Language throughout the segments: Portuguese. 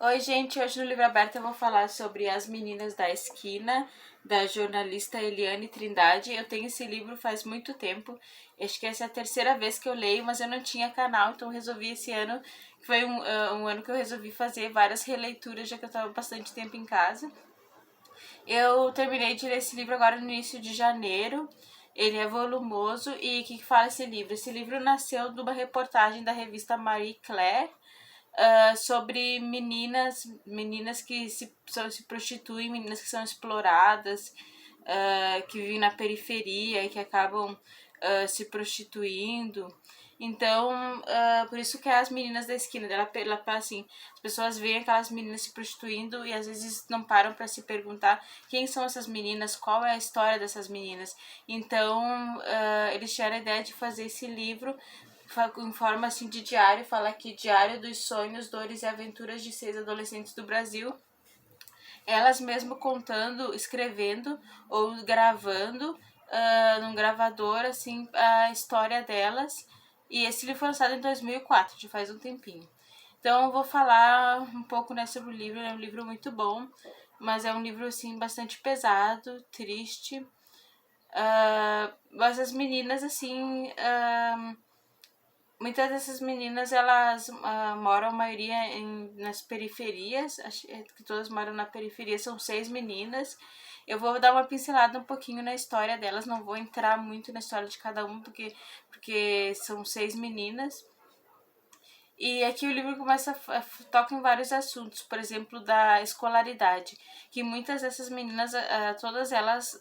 Oi, gente. Hoje no Livro Aberto eu vou falar sobre As Meninas da Esquina, da jornalista Eliane Trindade. Eu tenho esse livro faz muito tempo. Acho que essa é a terceira vez que eu leio, mas eu não tinha canal, então resolvi esse ano, que foi um ano que eu resolvi fazer várias releituras, já que eu estava bastante tempo em casa. Eu terminei de ler esse livro agora no início de janeiro. Ele é volumoso e o que fala esse livro? Esse livro nasceu de uma reportagem da revista Marie Claire, sobre meninas que se prostituem, meninas que são exploradas, que vivem na periferia e que acabam se prostituindo. Então, por isso que é as meninas da esquina. Ela fala assim, as pessoas veem aquelas meninas se prostituindo e às vezes não param para se perguntar quem são essas meninas, qual é a história dessas meninas. Então, eles tiveram a ideia de fazer esse livro em forma assim de diário. Fala aqui: Diário dos sonhos, dores e aventuras de 6 adolescentes do Brasil, elas mesmo contando, escrevendo ou gravando num gravador assim a história delas. E esse livro foi lançado em 2004, já faz um tempinho. Então eu vou falar um pouco, né, sobre o livro. É um livro muito bom, mas é um livro assim bastante pesado, triste. Mas as meninas assim, muitas dessas meninas, elas moram, a maioria, nas periferias. Acho que todas moram na periferia. São 6 meninas. Eu vou dar uma pincelada um pouquinho na história delas. Não vou entrar muito na história de cada uma, porque são 6 meninas. E aqui o livro toca em vários assuntos, por exemplo, da escolaridade, que muitas dessas meninas, todas elas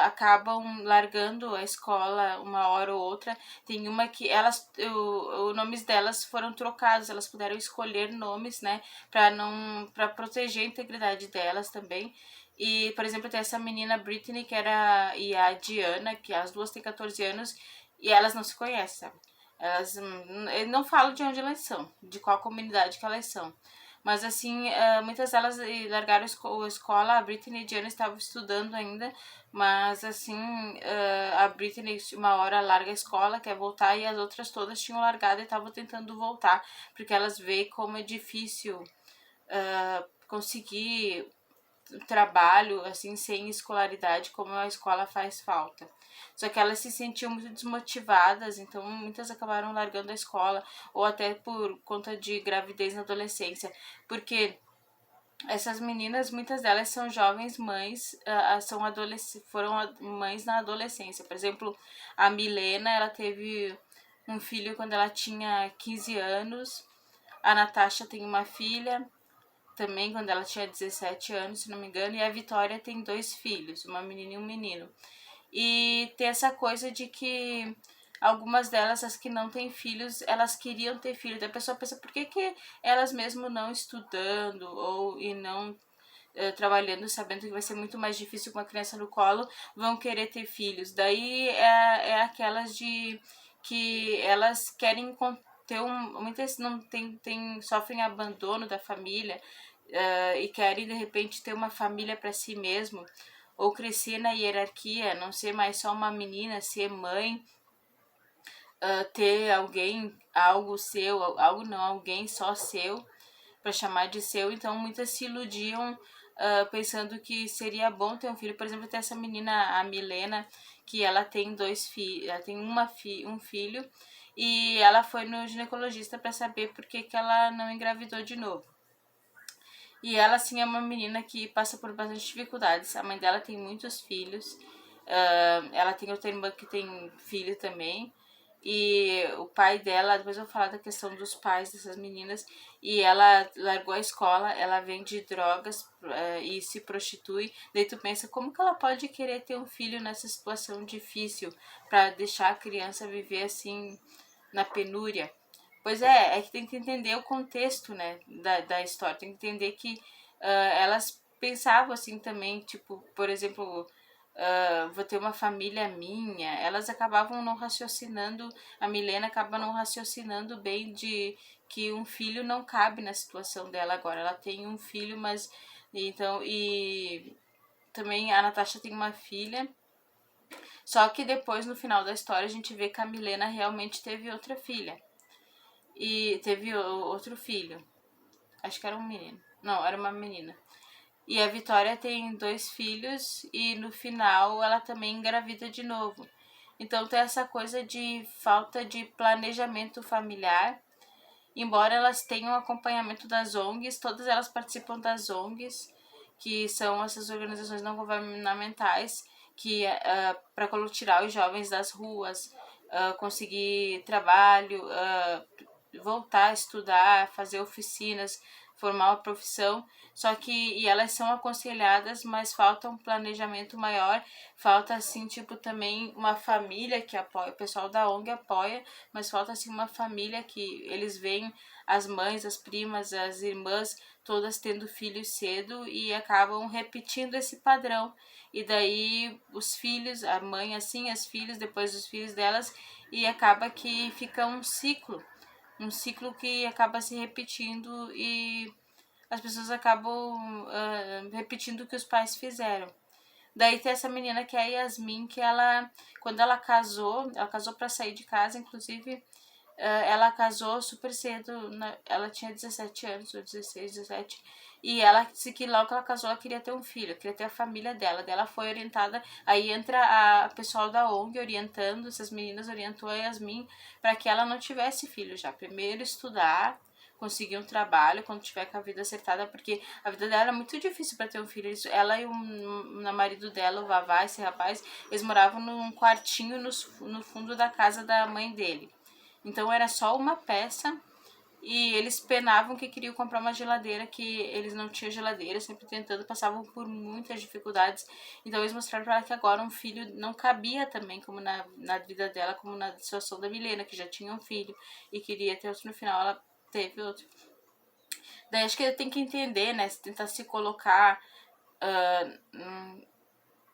acabam largando a escola uma hora ou outra. Tem uma que os nomes delas foram trocados, elas puderam escolher nomes, né, para proteger a integridade delas também. E, por exemplo, tem essa menina Britney, e a Diana, que as duas têm 14 anos, e elas não se conhecem, sabe? Elas não falam de onde elas são, de qual comunidade que elas são. Mas assim, muitas delas largaram a escola. A Britney e a Diana estavam estudando ainda, mas assim, a Britney uma hora larga a escola, quer voltar, e as outras todas tinham largado e estavam tentando voltar, porque elas veem como é difícil conseguir trabalho assim sem escolaridade, como a escola faz falta. Só que elas se sentiam muito desmotivadas, então muitas acabaram largando a escola, ou até por conta de gravidez na adolescência, porque essas meninas, muitas delas são jovens mães, foram mães na adolescência. Por exemplo, a Milena, ela teve um filho quando ela tinha 15 anos. A Natasha tem uma filha também quando ela tinha 17 anos, se não me engano. E a Vitória tem 2 filhos, uma menina e um menino. E tem essa coisa de que algumas delas, as que não têm filhos, elas queriam ter filhos. Daí a pessoa pensa, por que elas mesmo não estudando e não trabalhando, sabendo que vai ser muito mais difícil com uma criança no colo, vão querer ter filhos? Daí é aquelas de que elas querem ter muitas não sofrem abandono da família, e querem de repente ter uma família para si mesmo, ou crescer na hierarquia, não ser mais só uma menina, ser mãe, ter alguém só seu, para chamar de seu. Então muitas se iludiam, pensando que seria bom ter um filho. Por exemplo, tem essa menina, a Milena, que ela tem 2 filhos, ela tem um filho, e ela foi no ginecologista para saber por que ela não engravidou de novo. E ela, assim, é uma menina que passa por bastante dificuldades. A mãe dela tem muitos filhos. Ela tem outra irmã que tem filho também. E o pai dela, depois eu vou falar da questão dos pais dessas meninas. E ela largou a escola, ela vende drogas e se prostitui. Daí tu pensa, como que ela pode querer ter um filho nessa situação difícil, para deixar a criança viver assim na penúria? Pois é que tem que entender o contexto, né, da história. Tem que entender que elas pensavam assim também, tipo, por exemplo, vou ter uma família minha. Elas acabavam não raciocinando, a Milena acaba não raciocinando bem de que um filho não cabe na situação dela agora. Ela tem um filho, mas então, e também a Natasha tem uma filha. Só que depois, no final da história, a gente vê que a Milena realmente teve outra filha e teve outro filho. Acho que era um menino. Não, era uma menina. E a Vitória tem 2 filhos e no final ela também engravida de novo. Então tem essa coisa de falta de planejamento familiar. Embora elas tenham acompanhamento das ONGs, todas elas participam das ONGs, que são essas organizações não governamentais que para tirar os jovens das ruas, conseguir trabalho, voltar a estudar, fazer oficinas, formar uma profissão, só que e elas são aconselhadas, mas falta um planejamento maior, falta assim, tipo, também uma família que apoia, o pessoal da ONG apoia, mas falta assim uma família que eles veem as mães, as primas, as irmãs, todas tendo filhos cedo e acabam repetindo esse padrão. E daí os filhos, a mãe assim, as filhas, depois os filhos delas, e acaba que fica um ciclo que acaba se repetindo e as pessoas acabam repetindo o que os pais fizeram. Daí tem essa menina que é a Yasmin, que ela, quando ela casou para sair de casa, inclusive, ela casou super cedo, ela tinha 17 anos, ou 16, 17, e ela disse que logo que ela casou, ela queria ter um filho, queria ter a família dela. Daí ela foi orientada, aí entra a pessoal da ONG orientando, essas meninas orientou a Yasmin para que ela não tivesse filho já. Primeiro estudar, conseguir um trabalho quando tiver com a vida acertada, porque a vida dela era muito difícil para ter um filho. Ela e o marido dela, o Vavá, esse rapaz, eles moravam num quartinho no fundo da casa da mãe dele. Então era só uma peça e eles penavam que queriam comprar uma geladeira, que eles não tinham geladeira, sempre tentando, passavam por muitas dificuldades. Então eles mostraram para ela que agora um filho não cabia também, como na vida dela, como na situação da Milena, que já tinha um filho e queria ter outro. No final ela teve outro. Daí acho que tem que entender, né, tentar se colocar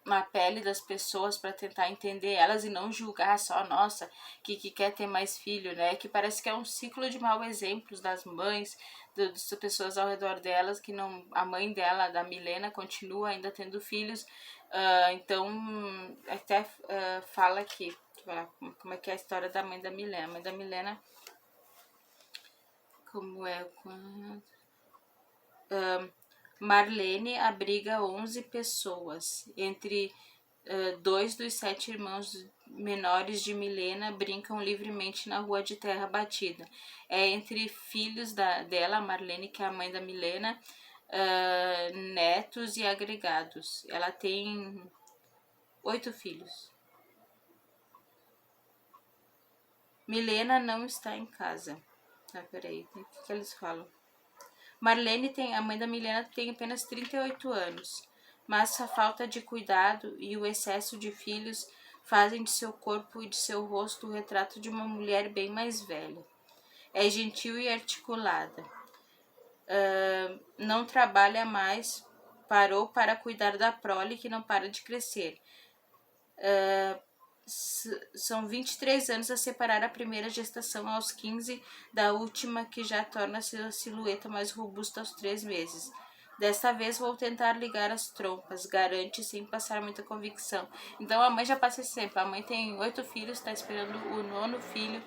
na pele das pessoas para tentar entender elas e não julgar só, nossa, que quer ter mais filho, né? Que parece que é um ciclo de maus exemplos das mães, das pessoas ao redor delas, que não, a mãe dela, da Milena, continua ainda tendo filhos. Então, até fala aqui, como é que é a história da mãe da Milena. A mãe da Milena, como é... Marlene abriga 11 pessoas. Entre 2 dos 7 irmãos menores de Milena brincam livremente na rua de terra batida. É entre filhos dela, Marlene, que é a mãe da Milena, netos e agregados. Ela tem 8 filhos. Milena não está em casa. Peraí, o que eles falam? Marlene a mãe da Milena tem apenas 38 anos, mas a falta de cuidado e o excesso de filhos fazem de seu corpo e de seu rosto o retrato de uma mulher bem mais velha. É gentil e articulada. Não trabalha mais, parou para cuidar da prole que não para de crescer. São 23 anos a separar a primeira gestação aos 15 da última, que já torna-se a silhueta mais robusta aos 3 meses. Desta vez vou tentar ligar as trompas, garante sem passar muita convicção. Então a mãe já passa esse tempo. A mãe tem 8 filhos, está esperando o 9º filho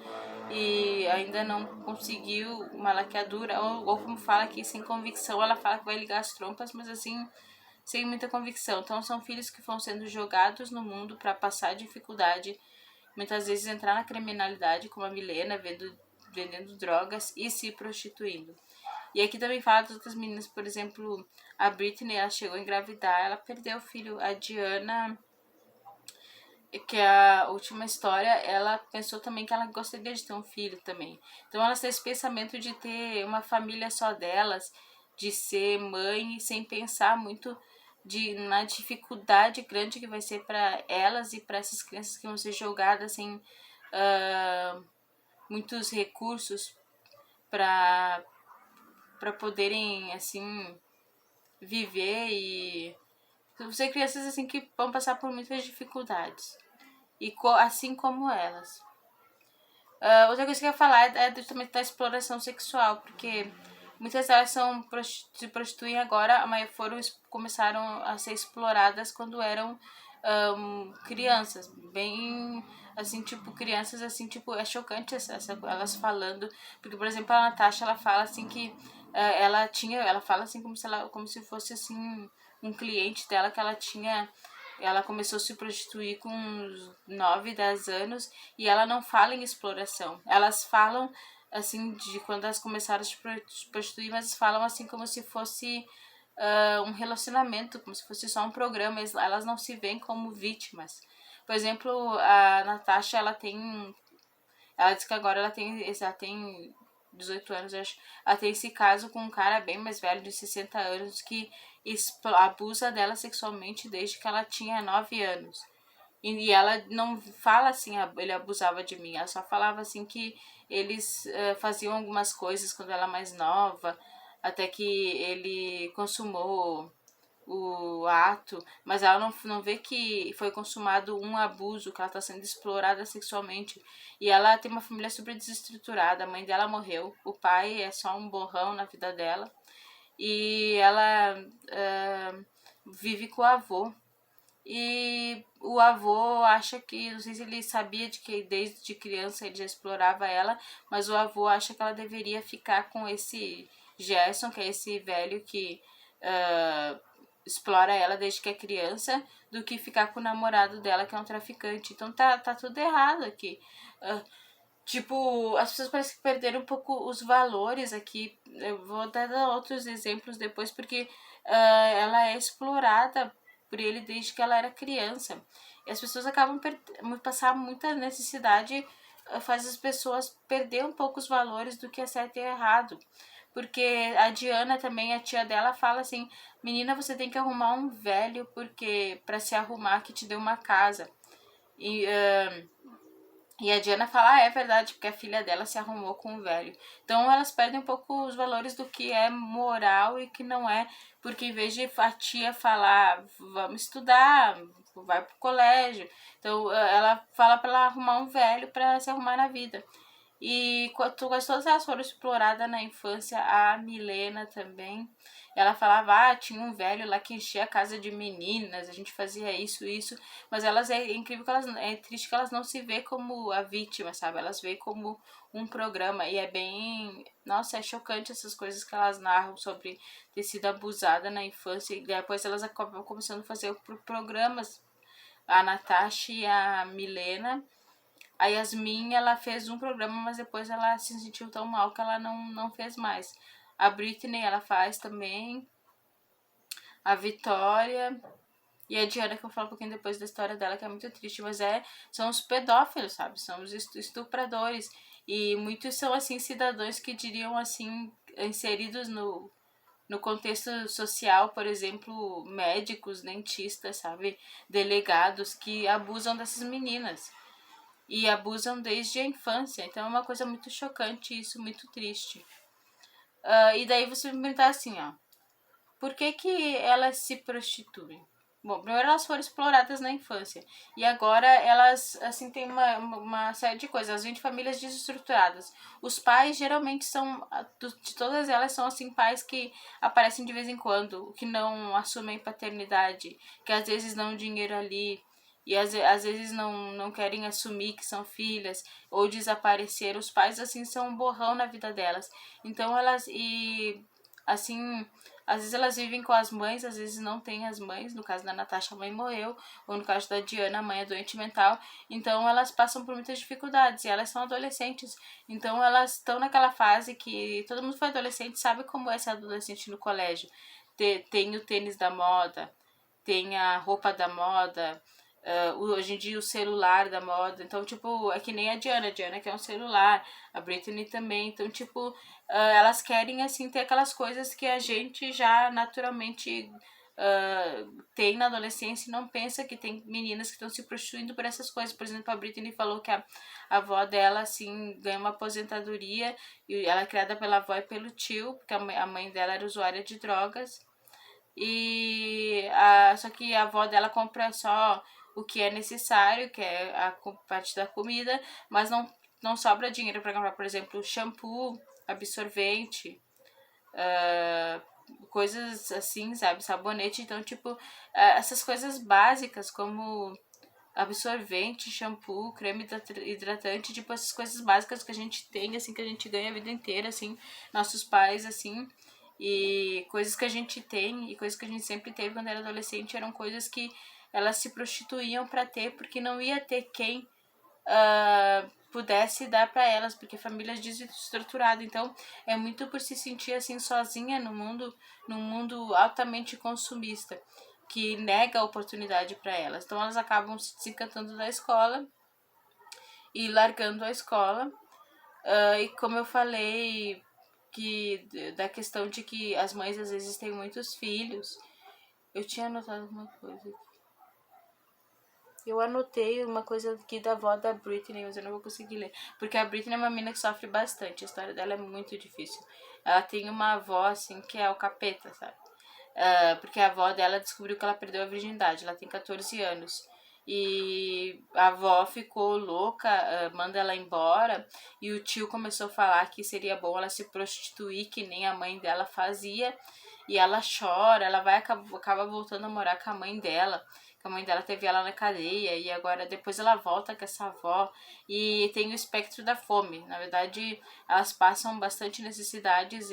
e ainda não conseguiu uma laqueadura. Ou como fala aqui, sem convicção, ela fala que vai ligar as trompas, mas assim, sem muita convicção. Então são filhos que vão sendo jogados no mundo para passar dificuldade, muitas vezes entrar na criminalidade, como a Milena, vendendo drogas e se prostituindo. E aqui também fala das outras meninas, por exemplo, a Britney, ela chegou a engravidar, ela perdeu o filho. A Diana, que é a última história, ela pensou também que ela gostaria de ter um filho também. Então elas têm esse pensamento de ter uma família só delas, de ser mãe sem pensar muito na dificuldade grande que vai ser para elas e para essas crianças que vão ser jogadas sem muitos recursos para poderem assim viver. E vão ser crianças assim que vão passar por muitas dificuldades e assim como elas. Outra coisa que eu ia falar é também da exploração sexual, porque muitas delas se prostituem agora, mas começaram a ser exploradas quando eram crianças, bem assim, tipo, crianças assim, tipo, é chocante elas falando, porque, por exemplo, a Natasha, ela fala assim que ela fala assim como se fosse assim um cliente dela que ela começou a se prostituir com uns 9, 10 anos e ela não fala em exploração. Elas falam assim de quando elas começaram a se prostituir, mas falam assim como se fosse um relacionamento, como se fosse só um programa. Elas não se veem como vítimas. Por exemplo, a Natasha, ela diz que agora ela tem 18 anos, eu acho. Ela tem esse caso com um cara bem mais velho, de 60 anos, que abusa dela sexualmente desde que ela tinha 9 anos. E ela não fala assim, ele abusava de mim. Ela só falava assim que eles faziam algumas coisas quando ela era mais nova, até que ele consumou o ato, mas ela não vê que foi consumado um abuso, que ela está sendo explorada sexualmente. E ela tem uma família super desestruturada, a mãe dela morreu, o pai é só um borrão na vida dela, e ela vive com o avô. E o avô acha que, não sei se ele sabia de que desde criança ele já explorava ela, mas o avô acha que ela deveria ficar com esse Gerson, que é esse velho que explora ela desde que é criança, do que ficar com o namorado dela, que é um traficante. Então tá tudo errado aqui. Tipo, as pessoas parecem que perderam um pouco os valores aqui. Eu vou dar outros exemplos depois, porque ela é explorada por ele desde que ela era criança. E as pessoas acabam passar muita necessidade, faz as pessoas perder um pouco os valores do que é certo e errado. Porque a Diana também, a tia dela, fala assim: menina, você tem que arrumar um velho porque para se arrumar que te deu uma casa. E a Diana fala, é verdade, porque a filha dela se arrumou com o velho. Então elas perdem um pouco os valores do que é moral e que não é, porque em vez de a tia falar, vamos estudar, vai pro colégio, então ela fala para ela arrumar um velho para se arrumar na vida. E todas elas foram exploradas na infância, a Milena também. Ela falava, tinha um velho lá que enchia a casa de meninas, a gente fazia isso. Mas é incrível que é triste que elas não se vê como a vítima, sabe? Elas vê como um programa. E é bem. Nossa, é chocante essas coisas que elas narram sobre ter sido abusada na infância. E depois elas acabam começando a fazer programas. A Natasha e a Milena. A Yasmin, ela fez um programa, mas depois ela se sentiu tão mal que ela não fez mais. A Britney, ela faz também. A Vitória e a Diana, que eu falo um pouquinho depois da história dela, que é muito triste, mas são os pedófilos, sabe? São os estupradores. E muitos são, assim, cidadãos que diriam, assim, inseridos no contexto social, por exemplo, médicos, dentistas, sabe? Delegados que abusam dessas meninas. E abusam desde a infância. Então é uma coisa muito chocante isso, muito triste. E daí você me perguntar assim, ó. Por que elas se prostituem? Bom, primeiro elas foram exploradas na infância. E agora elas, assim, tem uma série de coisas. Elas vêm de famílias desestruturadas. Os pais geralmente são, de todas elas, são, assim, pais que aparecem de vez em quando, que não assumem paternidade, que às vezes dão dinheiro ali, e às vezes não querem assumir que são filhas, ou desaparecer. Os pais, assim, são um borrão na vida delas. Então assim, às vezes elas vivem com as mães, às vezes não tem as mães. No caso da Natasha, a mãe morreu, ou no caso da Diana, a mãe é doente mental. Então elas passam por muitas dificuldades, e elas são adolescentes. Então elas estão naquela fase que todo mundo foi adolescente, sabe como é ser adolescente no colégio. Tem o tênis da moda, tem a roupa da moda, hoje em dia o celular da moda. Então, tipo, é que nem a Diana quer um celular, a Britney também. Então, tipo, elas querem, assim, ter aquelas coisas que a gente já naturalmente tem na adolescência e não pensa que tem meninas que estão se prostituindo por essas coisas. Por exemplo, a Britney falou que a avó dela, assim, ganha uma aposentadoria, e ela é criada pela avó e pelo tio, porque a mãe dela era usuária de drogas. Só que a avó dela compra só o que é necessário, que é a parte da comida, mas não sobra dinheiro para comprar, por exemplo, shampoo, absorvente, coisas assim, sabe, sabonete. Então, tipo, essas coisas básicas como absorvente, shampoo, creme hidratante, tipo, essas coisas básicas que a gente tem, assim, que a gente ganha a vida inteira, assim, nossos pais, assim, E coisas que a gente tem e coisas que a gente sempre teve quando era adolescente eram coisas que elas se prostituíam para ter, porque não ia ter quem pudesse dar para elas, porque famílias desestruturadas. Então é muito por se sentir assim sozinha no mundo, num mundo altamente consumista, que nega a oportunidade para elas. Então elas acabam se desencantando da escola e largando a escola. E como eu falei, que da questão de que as mães às vezes têm muitos filhos, eu tinha anotado uma coisa aqui. Eu anotei uma coisa aqui da avó da Britney, mas eu não vou conseguir ler. Porque a Britney é uma menina que sofre bastante. A história dela é muito difícil. Ela tem uma avó, assim, que é o capeta, sabe? Porque a avó dela descobriu que ela perdeu a virgindade. Ela tem 14 anos. E a avó ficou louca, manda ela embora. E o tio começou a falar que seria bom ela se prostituir, que nem a mãe dela fazia. E ela chora, ela vai acaba voltando a morar com a mãe dela. A mãe dela teve ela na cadeia e agora depois ela volta com essa avó. E tem o espectro da fome. Na verdade, elas passam bastante necessidades.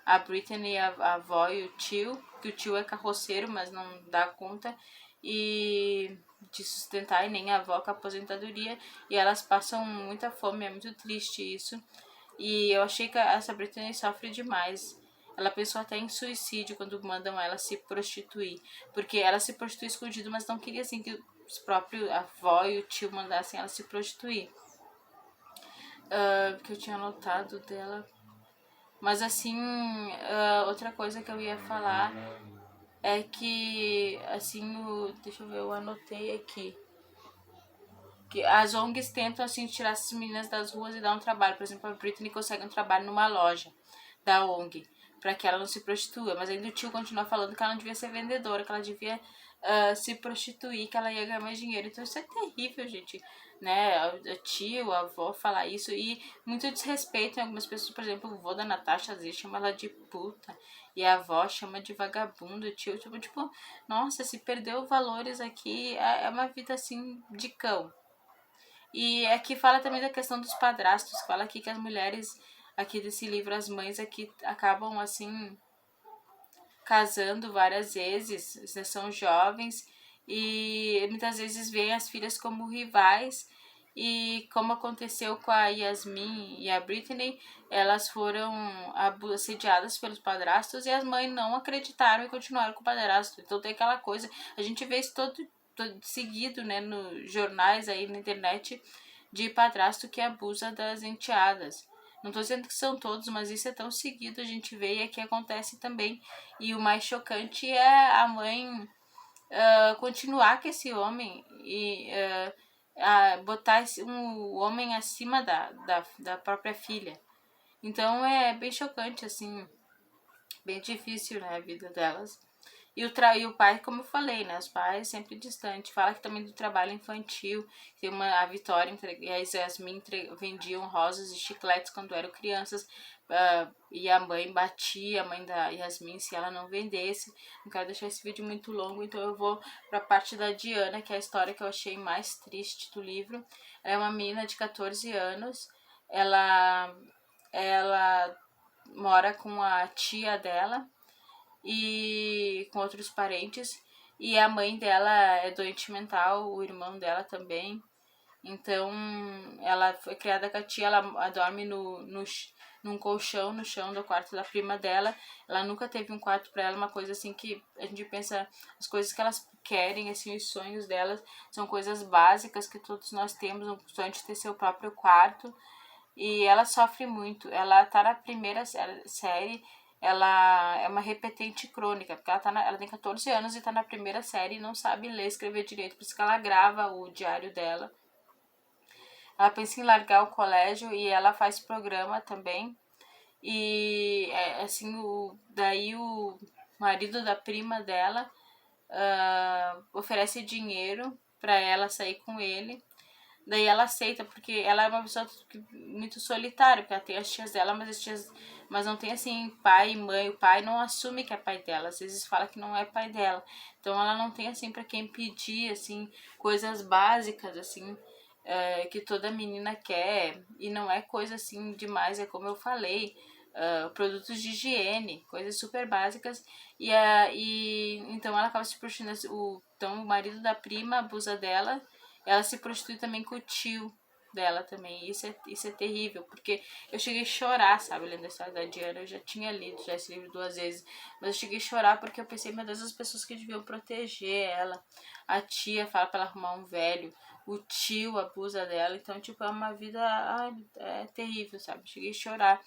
A Britney, a avó e o tio, que o tio é carroceiro, mas não dá conta e de sustentar, e nem a avó com a aposentadoria, e elas passam muita fome, é muito triste isso. E eu achei que essa Britney sofre demais. Ela pensou até em suicídio quando mandam ela se prostituir, porque ela se prostitui escondido, mas não queria assim que os próprios a avó e o tio mandassem ela se prostituir. Que eu tinha notado dela. Mas assim, outra coisa que eu ia falar é que, assim, deixa eu ver, eu anotei aqui. Que as ONGs tentam, assim, tirar essas meninas das ruas e dar um trabalho. Por exemplo, a Britney consegue um trabalho numa loja da ONG, para que ela não se prostitua. Mas ainda o tio continua falando que ela não devia ser vendedora, que ela devia se prostituir, que ela ia ganhar mais dinheiro. Então isso é terrível, gente. Né? O tio, a avó falar isso. E muito desrespeito em algumas pessoas. Por exemplo, o vô da Natasha às vezes chama ela de puta. E a avó chama de vagabundo. O tio, tipo, nossa, se perdeu valores aqui. É uma vida assim de cão. E aqui fala também da questão dos padrastos. Fala aqui que as mulheres, aqui desse livro, as mães aqui acabam assim casando várias vezes, são jovens e muitas vezes veem as filhas como rivais. E como aconteceu com a Yasmin e a Britney, elas foram assediadas pelos padrastos e as mães não acreditaram e continuaram com o padrasto. Então tem aquela coisa, a gente vê isso todo seguido, né, nos jornais aí na internet, de padrasto que abusa das enteadas. Não tô dizendo que são todos, mas isso é tão seguido, a gente vê e aqui acontece também. E o mais chocante é a mãe continuar com esse homem e botar um homem acima da própria filha. Então é bem chocante, assim, bem difícil, né, a vida delas. E o pai, como eu falei, né? Os pais sempre distantes. Fala que também do trabalho infantil. Tem a Vitória e a Yasmin vendiam rosas e chicletes quando eram crianças. E a mãe batia a mãe da Yasmin se ela não vendesse. Não quero deixar esse vídeo muito longo, então eu vou pra parte da Diana, que é a história que eu achei mais triste do livro. Ela é uma menina de 14 anos. Ela mora com a tia dela e com outros parentes. E a mãe dela é doente mental, o irmão dela também. Então, ela foi criada com a tia, ela dorme num colchão no chão do quarto da prima dela. Ela nunca teve um quarto para ela, uma coisa assim que a gente pensa, as coisas que elas querem, assim, os sonhos delas são coisas básicas que todos nós temos, o sonho de ter seu próprio quarto. E ela sofre muito. Ela tá na primeira série, ela é uma repetente crônica, porque ela tem 14 anos e tá na primeira série e não sabe ler e escrever direito, por isso que ela grava o diário dela. Ela pensa em largar o colégio e ela faz programa também. E assim, daí o marido da prima dela oferece dinheiro para ela sair com ele. Daí ela aceita, porque ela é uma pessoa muito solitária, porque ela tem as tias dela, mas não tem assim pai e mãe. O pai não assume que é pai dela, às vezes fala que não é pai dela. Então ela não tem assim para quem pedir assim coisas básicas assim que toda menina quer, e não é coisa assim demais, é como eu falei. produtos de higiene, coisas super básicas. E então ela acaba se prostituindo. Então o marido da prima abusa dela, ela se prostitui também com o tio dela também. Isso é terrível, porque eu cheguei a chorar, sabe, lendo a história da Diana. Eu já tinha lido já esse livro 2 vezes, mas eu cheguei a chorar porque eu pensei, meu Deus, as pessoas que deviam proteger ela. A tia fala pra ela arrumar um velho, o tio abusa dela, então, tipo, é uma vida, é terrível, sabe? Cheguei a chorar.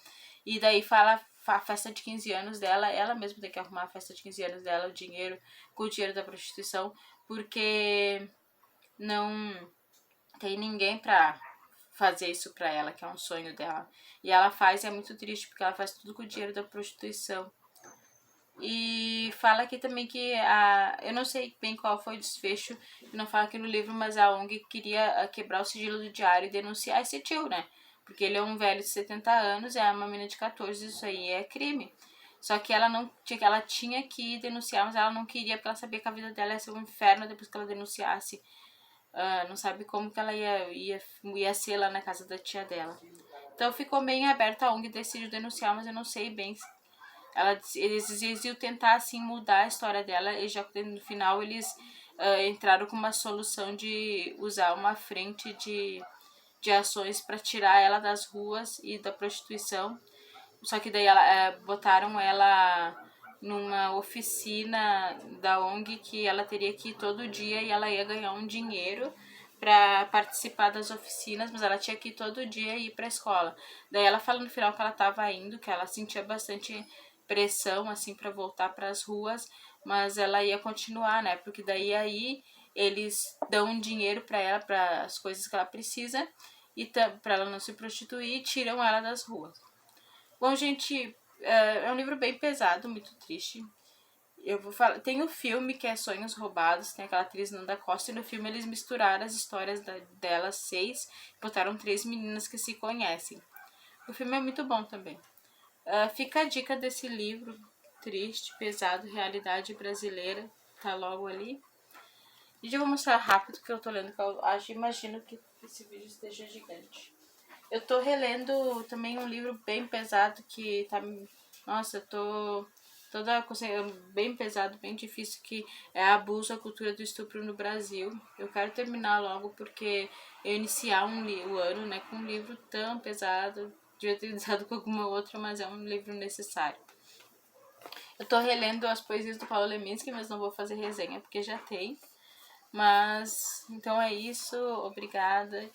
E daí fala a festa de 15 anos dela, ela mesma tem que arrumar a festa de 15 anos dela, o dinheiro, com o dinheiro da prostituição, porque não tem ninguém pra fazer isso pra ela, que é um sonho dela. E ela faz, e é muito triste, porque ela faz tudo com o dinheiro da prostituição. E fala aqui também que eu não sei bem qual foi o desfecho, não fala aqui no livro, mas a ONG queria quebrar o sigilo do diário e denunciar esse tio, né? Porque ele é um velho de 70 anos, é uma menina de 14, isso aí é crime. Só que ela não tinha, ela tinha que denunciar, mas ela não queria, porque ela sabia que a vida dela ia ser um inferno depois que ela denunciasse. Não sabe como que ela ia ser lá na casa da tia dela. Então ficou bem aberta, a ONG decidiu denunciar, mas eu não sei bem. Eles iam tentar assim mudar a história dela, e já no final eles entraram com uma solução de usar uma frente de ações para tirar ela das ruas e da prostituição. Só que daí botaram ela numa oficina da ONG que ela teria que ir todo dia e ela ia ganhar um dinheiro para participar das oficinas, mas ela tinha que ir todo dia e ir para a escola. Daí ela fala no final que ela estava indo, que ela sentia bastante pressão assim para voltar para as ruas, mas ela ia continuar, né? Porque daí aí eles dão dinheiro para ela para as coisas que ela precisa e para ela não se prostituir, e tiram ela das ruas. Bom, gente, é um livro bem pesado, muito triste. Eu vou falar. Tem o filme que é Sonhos Roubados, tem aquela atriz Nanda Costa, e no filme eles misturaram as histórias delas 6, botaram 3 meninas que se conhecem. O filme é muito bom também. Fica a dica desse livro triste, pesado, realidade brasileira, tá logo ali. E eu vou mostrar rápido que eu tô lendo, que eu imagino que esse vídeo esteja gigante. Eu tô relendo também um livro bem pesado que tá. Nossa, eu tô toda bem pesado, bem difícil, que é Abuso, a Cultura do Estupro no Brasil. Eu quero terminar logo porque eu iniciar o ano, né, com um livro tão pesado. Devia ter iniciado com alguma outra, mas é um livro necessário. Eu tô relendo as poesias do Paulo Leminski, mas não vou fazer resenha porque já tem. Mas então é isso, obrigada.